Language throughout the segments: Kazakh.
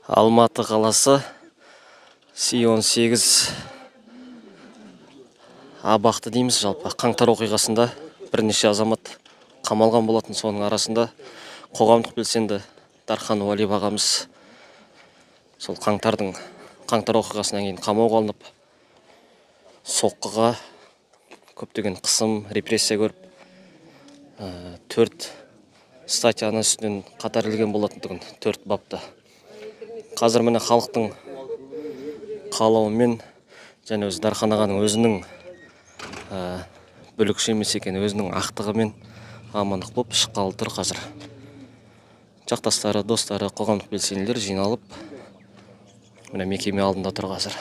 Алматы қаласы Си-18 абақты дейміз жалпы. Қаңтар оқиғасында бірнеше азамат қамалған болатын, соның арасында қоғамдық белсенді Дархан Уәли ағамыз сол қаңтар оқиғасынан кейін қамауға алынып, соққыға көптеген қысым, репрессия көріп, 4 статьяны үстінен қатар ілген болатындығын, 4 бапта. Қазір міне халықтың қалауымен және өзі Дархан ағаның өзінің бүлікші емес екен, өзінің ақтығымен амандық болып шыққалы тұр қазір. Жақтастары, достары, қоғамдық белсенділер жиналып, міне мекеме алдында тұр қазір.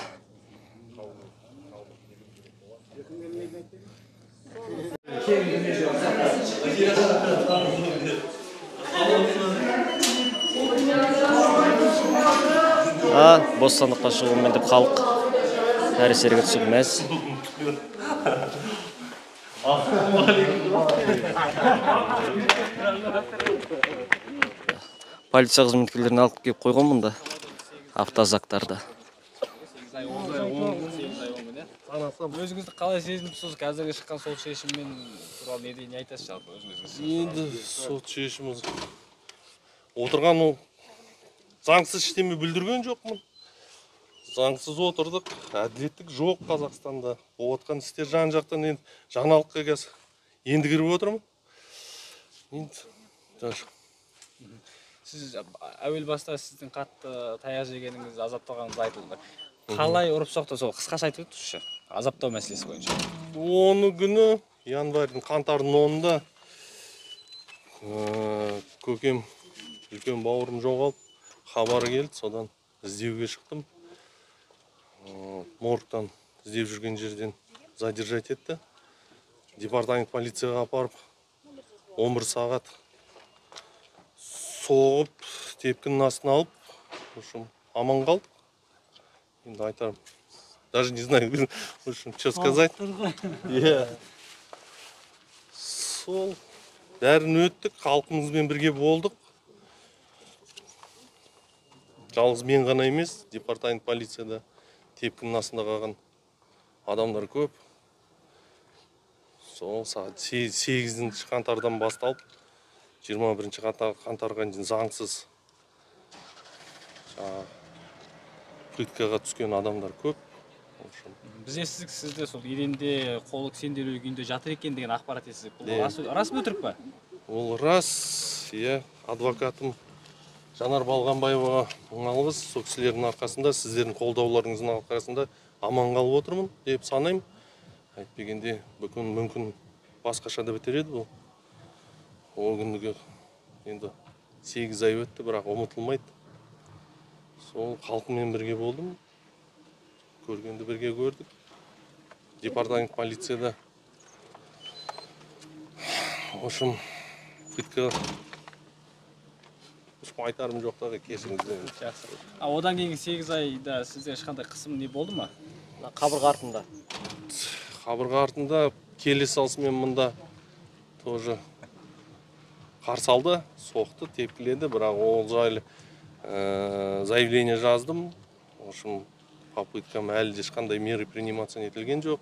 Бостандыққа шығуымен деп халық әрі-серіге түсіп мәз. Полиция қызметкерлерін алып келіп қойған мұнда автозактарды. Өзіңізді қалай сезініпсіз? Қазіргі шыққан сот шешіммен туралы не айтасыз жалпы өзіңізге? Енді сот шешімі отырған заңсыз ештеме бүлдірген жоқпын. Заңсыз отырдық, әділеттік жоқ Қазақстанда. Болған істер жан-жақтан жаңалыққа келсе, енді кіріп отырмын. Сіз әуел баста сіздің қатты таяқ жегеніңіз, азапталғаныңыз айтылды. Қалай ұрып соқты, сол қысқаша айтып өтіңізші, азаптау мәселесі бойынша. Оны күні январьдың қаңтардың 10-ында көкем, үлкен бауырым жоғалып, хабары келді, содан іздеуге шықтым. Моргтан іздеп жүрген жерден задержать етті. Департамент полицияға апарып 11 сағат соғып, тепкінің астына алып, аман қалдық. Енді айтарым, даже не знаю, что сказать. Сол бәрін өттік, халқымызбен бірге болдық. Жалғыз мен ғана емес, департамент полицияда тепкінің астында қалған адамдар көп. Сол сағат 8 қаңтардан басталып, 21 қаңтарға дейін заңсыз пыткаға түскен адамдар көп. Біз естідік, сізде сол еденде қолы кісенделу күйінде жатыр екен деген ақпарат естідік. Бұл рас па, өтірік па? Ол рас, адвокатым Жанар Балғанбаеваға мың алғыс. Сол кісілердің арқасында, сіздердің қолдауларыңыздың арқасында аман қалып отырмын деп санаймын. Әйтпегенде мүмкін басқаша да бітер еді бұл. Ол күніге енді 8 ай өтті, бірақ ұмытылмайды. Сол халқымен бірге болдым. Көргенді бірге көрдік. Департамент полицияда ошым пытка айтарым жоқтағы кешіңізді. Одан кейін 8 айда сізде ешқандай қысым не болды ма? Қабырға артында. Қабырға артында келе салысымен мұнда тоже қарсы алды, соқты, тепкіледі, бірақ ол жайлы заявление жаздым. Ошым попыткам әлі ешқандай меры приниматься етілген жоқ.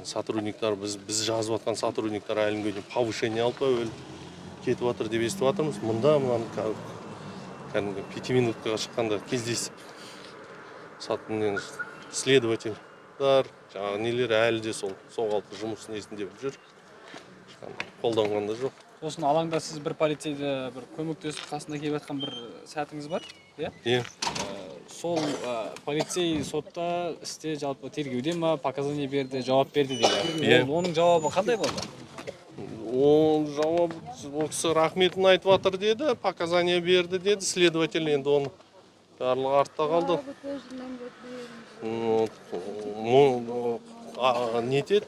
Сотрудниктар, біз жазып атқан сотрудниктар әлі дейін повышение алып кетіп жатыр деп естіп жатырмыз. Мұнда кәдімгі 5 минутқа шыққанда кездесіп, следовательдар, жаңағы нелер әлі де сол қалпы жұмыс несінде жүр. Қолданғанда жоқ. Сосын алаңда сіз бір полицейді бір көмектесіп қасында келіп жатқан бір сәтіңіз бар, иә? Сол полицей сотта істе жалпы тергеуде ма, показания берді, жауап берді дейді. Оның жауабы қандай болды? Ол жауап, ол кісі рахметін айтып жатыр деді, показания берді деді, следователь, енді оны барлығы артта қалды. Нетеді,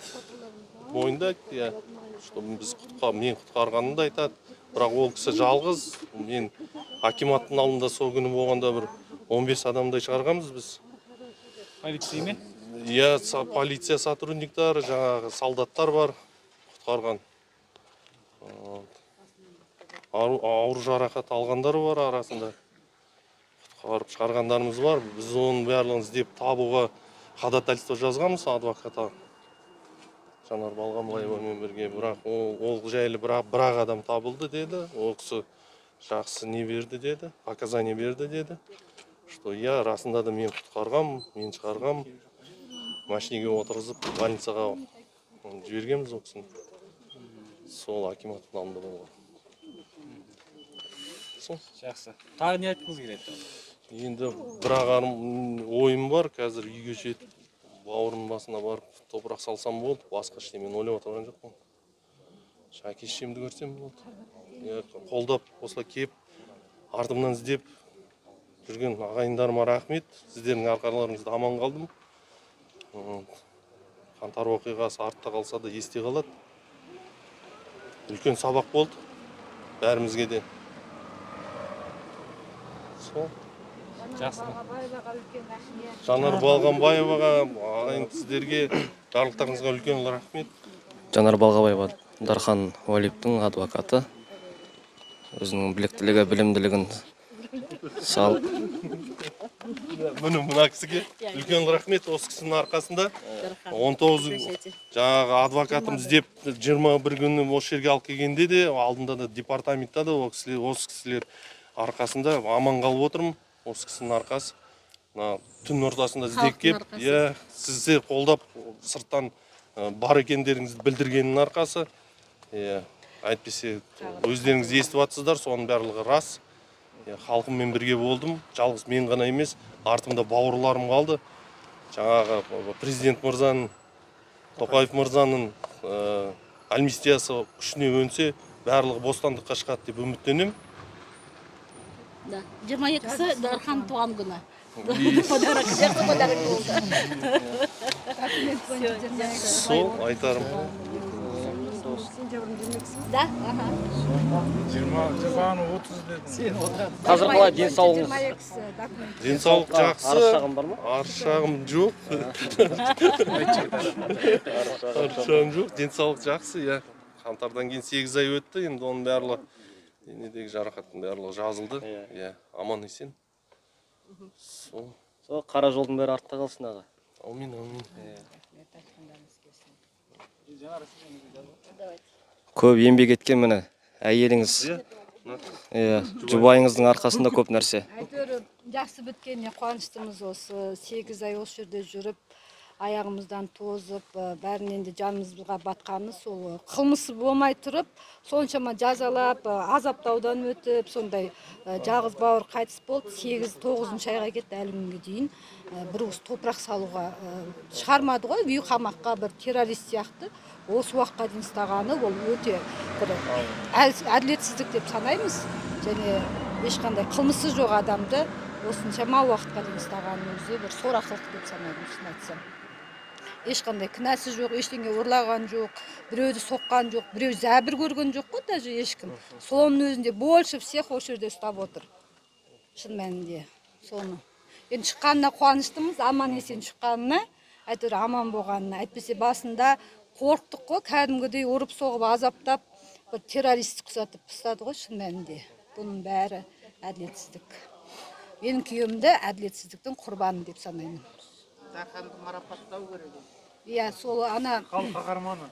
мойындайды, мен құтқарғанымды айтады. Бірақ ол кісі жалғыз, мен акиматтың алдында сол күні болғанда бір 15 адамдай шығарғанбыз біз. Полиция ме? Полиция сотрудниктары, жаңағы солдаттар бар, құтқарған. Ауыр жарақат алғандары бар арасында. құтқарып шығарғандарымыз бар. Біз оның барлығын іздеп табуға ходатайство жазғанбыз адвокатқа Жанар Балғанбаевамен бірге, бірақ ол жайлы бірақ адам табылды деді. Ол кісі жақсы не берді деді, показания берді деді. Что я расында да мен құтқарғам, мен шығарғам, машинеге отырғызып больницаға жібергенбіз ол кісіні. Сол акиматтың алдында болған. Жақсы. Тағы не айтқыңыз келеді? Енді бірақ ойым бар, қазір үйге жетіп, бауырымның басына барып топырақ салсам болды, басқа ештеңе мен ойлап отырған жоқпын. Әке-шешемді көрсем болды. Қолдап осылай кеп, артымнан іздеп жүрген ағайындарыма рахмет. Сіздердің арқаларыңызда аман қалдым. Қаңтар оқиғасы артта қалса да есте қалады. Үлкен сабақ болды бәрімізге де. Сол. Жақсы. Жанар Балғанбаеваға, ағайын сіздерге, барлықтарыңызға үлкен рахмет. Жанар Балғабаева Дархан Уалиевтің адвокаты. Өзінің біліктілігі, білімділігін салып. Мына кісіге үлкен рахмет. Осы кісінің арқасында 19 жаңағы адвокатым іздеп 21 күні осы жерге алып келгенде де, алдында да департаментта да осы кісілер арқасында аман қалып отырмын. Осы кісінің арқасы. Түн ортасында іздеп кеп, сіздер қолдап сырттан бар екендеріңізді білдіргеннің арқасы. Әйтпесе өздеріңіз естіп жатсыздар, соның барлығы рас. Халқыммен бірге болдым. Жалғыз мен ғана емес, артымда бауырларым қалды. Жаңағы президент мырзаның, Тоқаев мырзаның амнистиясы күшіне өнсе, барлығы бостандыққа шығады деп үміттенемін. 22-сі Дархан туған күні. Подарок болды. Сол айтарым. Да? 20-ны 30 дедім. Қазір қалай денсаулығыңыз? Денсаулық жақсы. Арыз шағым бар ма? Арыз шағым жоқ. Арыз шағым жоқ. Денсаулық жақсы, қаңтардан кейін 8 ай өтті, енді оның барлығы денедегі жарақаттың барлығы жазылды. Аман есен. Сол қара жолдың бәрі артта қалсын аға. Аумин, аумин. Көп еңбек еткен міне әйеліңіз, жұбайыңыздың арқасында көп нәрсе. Әйтеуір жақсы біткеніне қуаныштымыз. Осы 8 ай осы жерде жүріп, аяғымыздан тозып, бәрінен де жанымызға батқаны сол қылмысы болмай тұрып, соншама жазалап, азаптаудан өтіп, сондай жалғыз бауыр қайтыс болды. 8-9 айға кетті әлі күнге дейін. Бір уыс топырақ салуға шығармады ғой, үй қамаққа бір террорист сияқты. Осы уақытқа дейін ұстағаны ол өте бір әділетсіздік деп санаймыз. Және ешқандай қылмысы жоқ адамды осыншама уақытқа дейін ұстағаны өзі бір сорақылық деп санаймын, шын айтсам. Ешқандай кінәсі жоқ, ештеңе ұрлаған жоқ, біреуді соққан жоқ, біреу зәбір көрген жоқ қой, даже ешкім. Соның өзінде больше всех осы жерде ұстап отыр. Шын мәнінде соны. Енді шыққанына қуаныштымыз, аман есен шыққанына, әйтеуір аман болғанына. Әйтпесе басында қорқтық қой, кәдімгідей ұрып соғып азаптап, бір террористік ұқсатып ұстады ғой, шын мәнінде. Бұның бәрі әділетсіздік. Менің күйеуімді әділетсіздіктің құрбаны деп санаймын. Дарханды марапаттау керек. Сол ана Халық қаһарманы.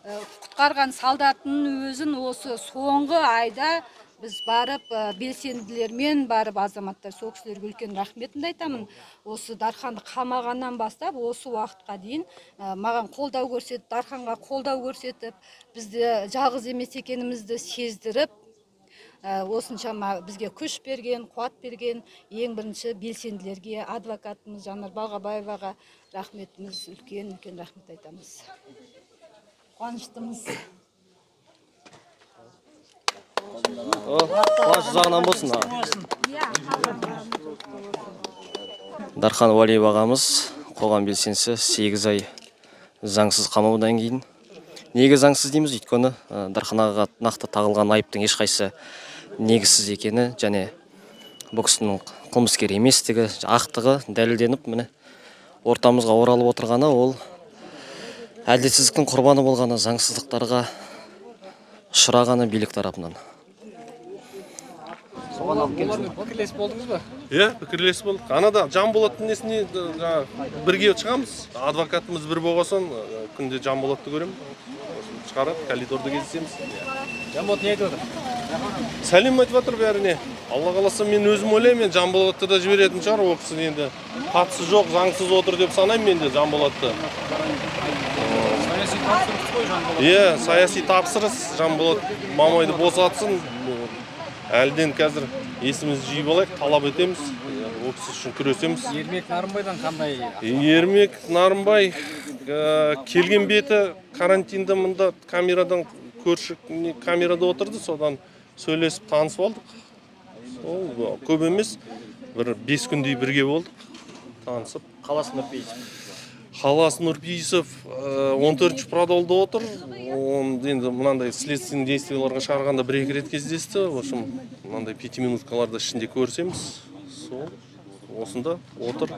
құтқарған солдаттың өзін осы соңғы айда біз барып белсенділермен барып азаматтар сол кісілерге үлкен рахметімді айтамын. Осы Дарханды қамағаннан бастап осы уақытқа дейін маған қолдау көрсетіп, Дарханға қолдау көрсетіп, бізді жалғыз емес екенімізді сездіріп, осыншама бізге күш берген, қуат берген ең бірінші белсенділерге, адвокатымыз Жанар Балғабаеваға рахметіміз үлкен рахмет айтамыз. Қуаныштымыз. Қуаныш жағынан болсын. Дархан Уалиев ағамыз қоғам белсендісі 8 ай заңсыз қамаудан кейін. Неге заңсыз дейміз? Өйткені Дархан ағаға нақты тағылған айыптың ешқайсы негізсіз екені және бұл кісінің қылмыскер еместігі, ақтығы дәлелденіп, міне ортамызға оралып отырғаны, ол әділетсіздіктің құрбаны болғаны, заңсыздықтарға ұшырағаны билік тарапынан. соған алып келдім. Олармен пікірлесіп болдыңыз ба? Иә, пікірлес болдық. Анада Жанболаттың несіне бірге шығамыз. Адвокатымыз бір болған соң күнде Жанболатты көремін. Шығарады, коридорда кездесеміз. Жанболат не айтып отыр? Сәлем айтып жатыр бәріне. Алла қаласа мен өзім ойлаймын, мен Жанболатты да жіберетін шығар, ол кісі енді қатысы жоқ, заңсыз отыр деп санаймын мен де Жанболатты. Саяси тапсырыс қой Жанболат. Иә, саяси тапсырыс. Жанболат Мамайды босатсын. Әлден қазір есімізді жиып алайық, талап етеміз. Ол кісі үшін күресеміз. Ермек Нарымбайдан қандай? Ермек Нарымбай келген беті карантинда мында камерадан көрші камерада отырды, содан сөйлесіп танысып алдық. Ол көп емес, бір 5 күндей бірге болдық, танысып. Қаласы Нұрпейісов. Халас Нұрпейісов 14-ші продолда отыр. Енді мынандай следственный действияларға шығарғанда 1-2 рет кездесті. В общем, мынандай 5 минуткаларда ішінде көрсеміз. Сол осында отыр.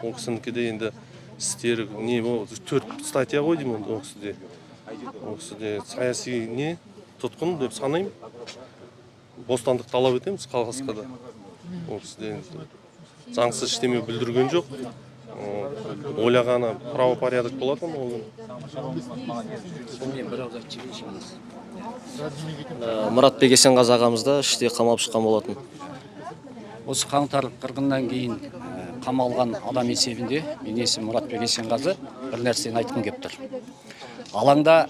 Ол кісінікі де енді істері не 4 статья ғой деймін ол кісіде. Ол кісіде саяси не тұтқын деп санаймын. Бостандық талап етеміз Қалғасқада. Ол кісіде заңсыз ештеме білдірген жоқ. Ойлағаны правопорядок болатын ол. Мұратбек Есенғазы ағамыз да іште қамалып шыққан болатын. Осы қаңтар қырғыннан кейін қамалған адам есебінде мен есімім Мұратбек Есенғазы бір нәрсені айтқым келіп тұр. Алаңда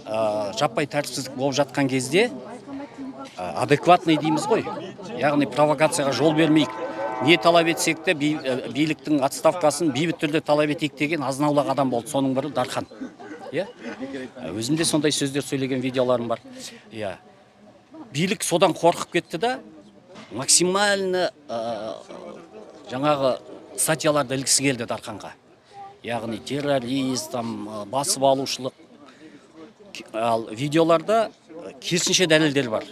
жаппай тәртіпсіздік болып жатқан кезде адекватный дейміз ғой. Яғни провокацияға жол бермейік. Не талап етсек те биліктің отставкасын бейбіт түрде талап етейік деген азынаулақ адам болды. Соның бірі Дархан. Өзімде сондай сөздер сөйлеген видеоларым бар. Билік содан қорқып кетті да максимально жаңағы статьяларды ілгісі келді Дарханға. Яғни террорист, басып алушылық. Ал видеоларда керісінше дәлелдер бар.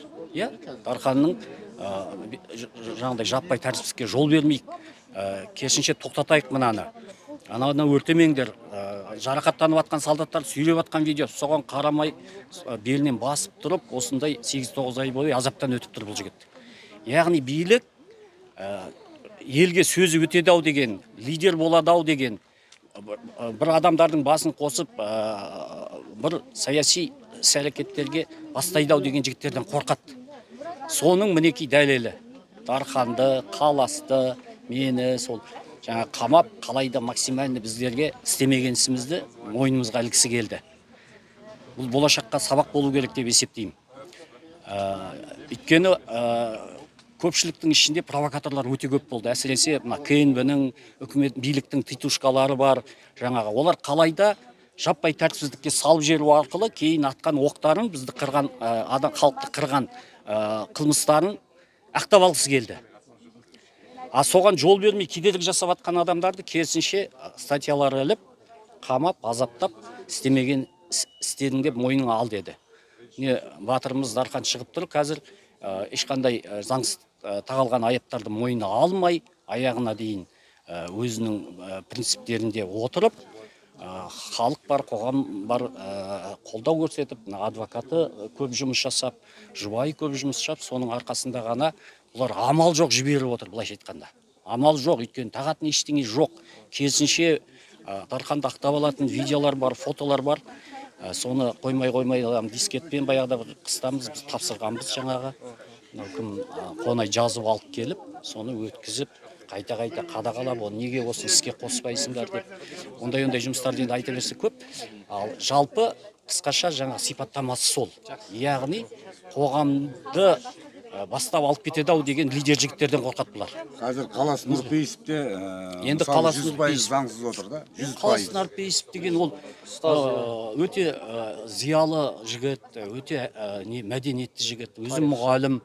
Дарханның жаңағыдай жаппай тәртіпсіздікке жол бермейік, керісінше тоқтатайық мынаны. Ананы өртемеңдер, жарақаттанып жатқан солдаттар сүйреп жатқан видео, соған қарамай белінен басып тұрып, осындай 8-9 ай бойы азаптан өтіп тұр бұл жігіт. Яғни билік елге сөзі өтеді ау деген, лидер болады ау деген, бір адамдардың басын қосып, бір саяси іс-әрекеттерге бастайды ау деген жігіттерден қорқады. Соның мінекей дәлелі. Дарханды, Қаласты, мені сол жаңа қамап, қалайда максималды біздерге істемеген ісімізді мойнымызға ілгісі келді. Бұл болашаққа сабақ болу керек деп есептеймін. Өйткені көпшіліктің ішінде провокаторлар өте көп болды. Әсіресе КНБ-нің, үкімет биліктің титушкалары бар. Жаңағы олар қалайда жаппай тәртіпсіздікке салып жіберу арқылы кейін атқан оқтарын, бізді қырған, халықты қырған қылмыстарын ақтап алғысы келді. Соған жол бермей кедергі жасап атқан адамдарды керісінше статьялары іліп, қамап, азаптап, істемеген істедің деп мойныңа ал деді. Батырымыз Дархан шығып тұр, қазір ешқандай заңсыз тағылған айыптарды мойнына алмай, аяғына дейін өзінің принциптерінде отырып, халық бар, қоғам бар, қолдау көрсетіп, адвокаты көп жұмыс жасап, жұбайы көп жұмыс жасап, соның арқасында ғана бұлар амал жоқ жіберіп отыр, былайша айтқанда. Амал жоқ, өйткені тағатын ештеңе жоқ. Керісінше Дарханды ақтап алатын видеолар бар, фотолар бар. Соны қоймай дискетпен баяғыда қыстамыз, біз тапсырғанбыз жаңағы. Кім қонай жазып алып келіп, соны өткізіп, қайта-қайта қадағалап, оны неге осы іске қоспайсыңдар деп. Ондай жұмыстарды енді айта берсе көп. Ал жалпы қысқаша жаңа сипаттамасы сол. Яғни қоғамды бастап алып кетеді ау деген лидер жігіттерден қорқады бұлар. Қазір Қалас Нұрпейісовте енді Қалас 100% заңсыз отыр да. Қалас Нұрпейісов деген ол өте зиялы жігіт, өте мәдениетті жігіт, өзі мұғалім,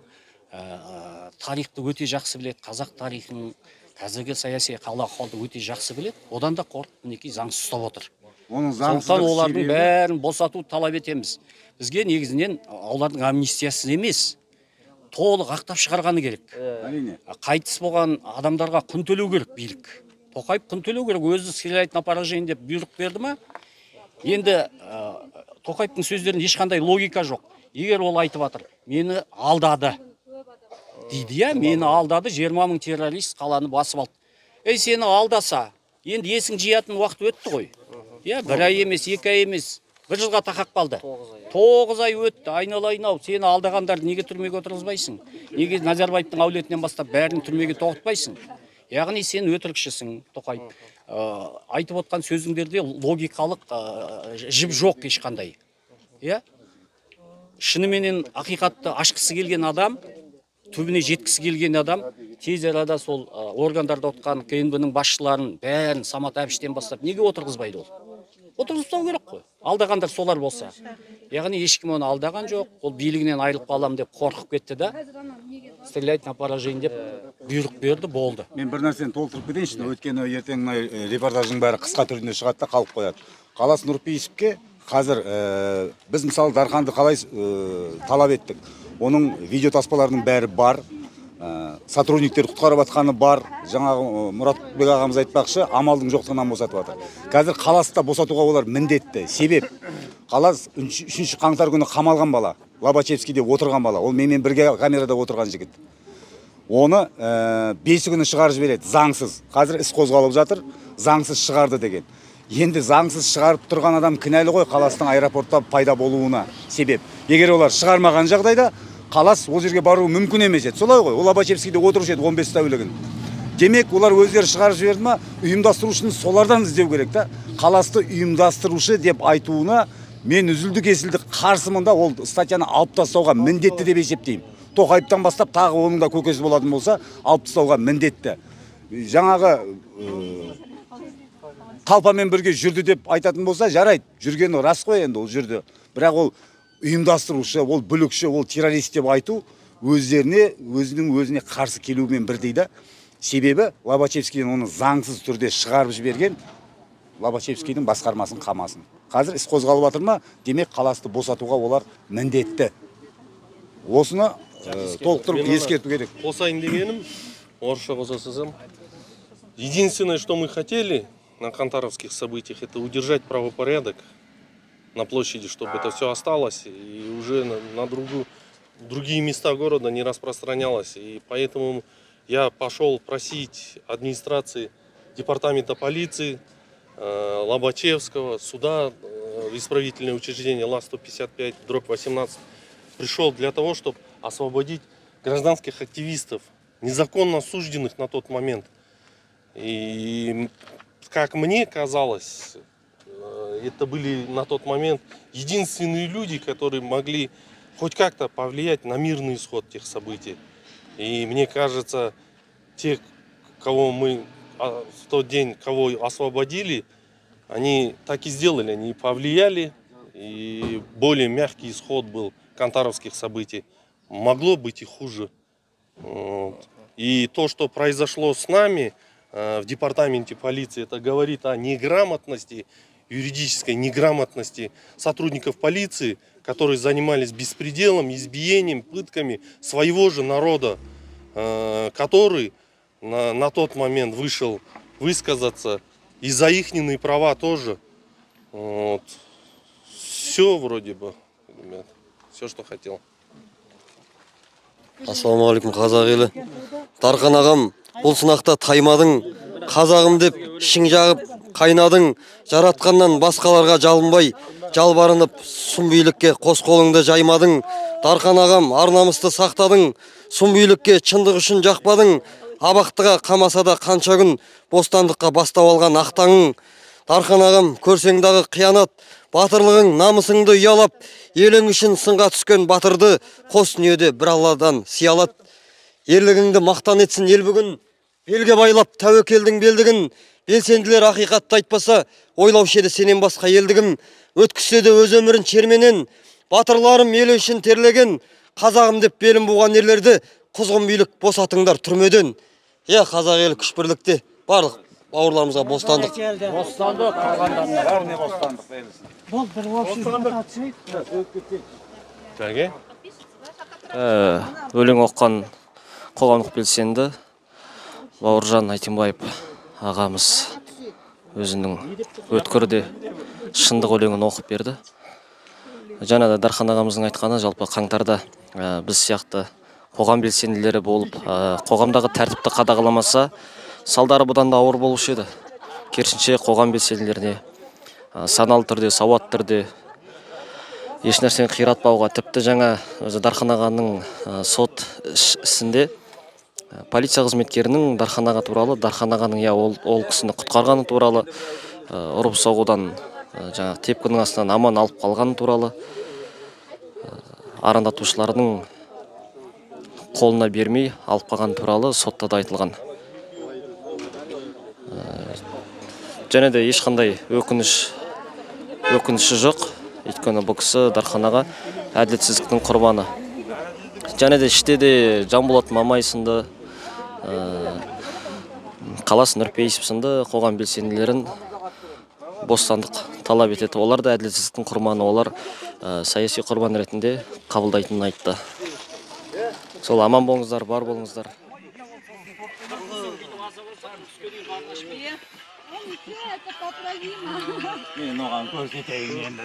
тарихты өте жақсы біледі, қазақ тарихын, қазіргі саяси ахуалды өте жақсы біледі. Одан да қорқып мінекей заңсыз ұстап отыр. Сондықтан олардың бәрін босату талап етеміз. Бізге негізінен олардың амнистиясыз емес, толық ақтап шығарғаны керек. Қайтыс болған адамдарға құн төлеу керек билік. Тоқаев құн төлеу керек, өзі сыйлайтын поражение деп бұйрық берді ма? Енді Тоқаевтың сөздерінде ешқандай логика жоқ. Егер ол айтып жатыр, мені алдады. дейді. Иә, мені алдады, 20 000 террорист қаланы басып алды. Сені алдаса, енді есің жиятын уақыт өтті ғой. Иә, 1 ай емес, 2 ай емес, 1 жылға тақап қалды. 9 ай өтті, айналайын-ау, сені алдағандарды неге түрмеге отырғызбайсың? Неге Назарбаевтың әулетінен бастап бәрін түрмеге тоғытпайсың? Яғни сен өтірікшісің, Тоқаев. Айтып отқан сөзіңдерде логикалық жіп жоқ ешқандай. Иә? Шыныменен ақиқатты ашқысы келген адам, түбіне жеткісі келген адам, тез арада сол органдарда отқан КНБ-ның басшыларын бәрін Самат Әбіштен бастап неге отырғызбайды ол? Отырғызбау керек қой. Алдағандар солар болса. Яғни ешкім оны алдаған жоқ, ол билігінен айырылып қалам деп қорқып кетті да, стрелять на поражение деп бұйрық берді, болды. Мен бір нәрсені толтырып кетейінші, өйткені ертең репортаждың бәрі қысқа түрінде шығады да қалып қояды. Қалас Нұрпейісовке қазір біз мысалы Дарханды қалай талап еттік. Оның видео таспаларының бәрі бар. Сотрудниктер құтқарып атқаны бар. Жаңағы Мұратбек ағамыз айтпақшы, амалдың жоқтығынан босатып жатыр. Қазір қаласта босатуға олар міндетті. Себеп қалас 3 қаңтар күні қамалған бала, Лобачевскийде отырған бала. Ол менімен бірге камерада отырған жігіт. Оны 5 күні шығарып жібереді, заңсыз. Қазір іс қозғалып жатыр, заңсыз шығарды деген. Енді заңсыз шығарып тұрған адам кінәлі ғой қаластың аэропортта пайда болуына себеп. Егер олар шығармаған жағдайда қалас ол жерге бару мүмкін емес еді. Солай ғой, ол Лобачевскийде отырушы еді 15 тәулігін. Демек, олар өздері шығарып жіберді ма, ұйымдастырушыны солардан іздеу керек та. Қаласты ұйымдастырушы деп айтуына мен үзілді кесілді қарсымын да, ол статьяны алып тастауға міндетті деп есептеймін. Тоқаевтан бастап тағы оның да көкесі болатын болса, алып тастауға міндетті. Жаңағы Талпамен бірге жүрді деп айтатын болса, жарайды, жүргені рас қой енді ол жүрді. Бірақ ол ұйымдастырушы, ол бүлікші, ол террорист деп айту өзіне қарсы келуімен бірдей да. Себебі Лобачевскийден оны заңсыз түрде шығарып жіберген Лобачевскийдің басқармасын қамасын. Қазір іс қозғалып жатыр ма? Демек қаласты босатуға олар міндетті. Осыны толықтырып ескерту керек. Қосайын дегенім, орысша қосасызым. Единственное, что мы хотели на Кантаровских событиях, это удержать правопорядок на площади, чтобы это все осталось и уже на другие места города не распространялось. И поэтому я пошел просить администрации департамента полиции, Лобачевского, суда, исправительное учреждение ЛА-155/18, пришел для того, чтобы освободить гражданских активистов, незаконно осужденных на тот момент. И как мне казалось, это были на тот момент единственные люди, которые могли хоть как-то повлиять на мирный исход тех событий. И мне кажется, те, кого мы в тот день, кого освободили, они так и сделали, они повлияли, и более мягкий исход был Кантаровских событий. Могло быть и хуже. И то, что произошло с нами в департаменте полиции, это говорит о неграмотности, юридической неграмотности сотрудников полиции, которые занимались беспределом, избиением, пытками своего же народа, который на тот момент вышел высказаться, и за ихние права тоже. Вот. Все вроде бы, ребят, все, что хотел. Ассалаумағалейкум, қазақ елі. Дархан ағам, бұл сынақта таймадың, қазағым деп ішің жағып қайнадың, жаратқаннан басқаларға жалынбай, жалбарынып сұм билікке қос қолыңды жаймадың. Дархан ағам, ар-намысты сақтадың, сұм билікке шындық үшін жақпадың, абақтыға қамаса да қанша күн бостандыққа бастап алған ақтаңың. Дархан ағам, көрсеңдағы қиянат, батырлығың, намысыңды ұялап, елің үшін сынға түскен батырды қос дүниеде бір Алладан сиялат. Ерлігіңді мақтан етсін ел бүгін, белге байлап тәуекелдің белдігін, белсенділер ақиқатты айтпаса, ойлаушы еді сенен басқа елдігім. Өткізсе де өз өмірін шерменен, батырларым ел үшін терлеген, қазағым деп белін буған ерлерді құзғын билік босатыңдар түрмеден. Қазақ елі күш бірлікте, барлық бауырларымызға бостандық. Бостандық, қалғандарына. Бәріне бостандық берілсін. Өлең оққан қоғамдық белсенді Бауыржан Айтимбаев ағамыз өзінің өткірде шындық өлеңін оқып берді. Жаңа да Дархан ағамыздың айтқаны, жалпы қаңтарда біз сияқты қоғам белсенділері болып, қоғамдағы тәртіпті қадағаламаса, салдары бұдан да ауыр болушы еді. Керісінше қоғам белсенділеріне саналы түрде, сауатты түрде еш нәрсені қиратпауға, тіпті жаңа өзі Дархан ағаның сот ісінде полиция қызметкерінің Дархан аға туралы, Дархан ағаның ол кісіні құтқарғаны туралы, ұрып соғудан жаңа тепкінің астынан аман алып қалғаны туралы, арандатушылардың қолына бермей алып қалған туралы сотта да айтылған. Және де ешқандай өкініші жоқ. Өйткені бұл кісі Дархан аға әділетсіздіктің құрбаны. Және де іште де Жанболат Мамай сынды, Қалас Нұрпейісов сынды қоғам белсенділерін бостандық талап етеді. Олар да әділетсіздіктің құрбаны, олар саяси құрбан ретінде қабылдайтынын айтты. Сол аман болыңыздар, бар болыңыздар. Мен оған көрсетейін енді.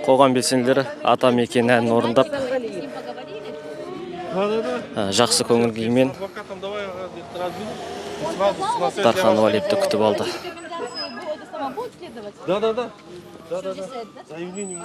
Қоғам белсенділері ата мекен әнін орындап, жақсы көңіл күймен Дархан Уалиевті күтіп алды. Да. Заявление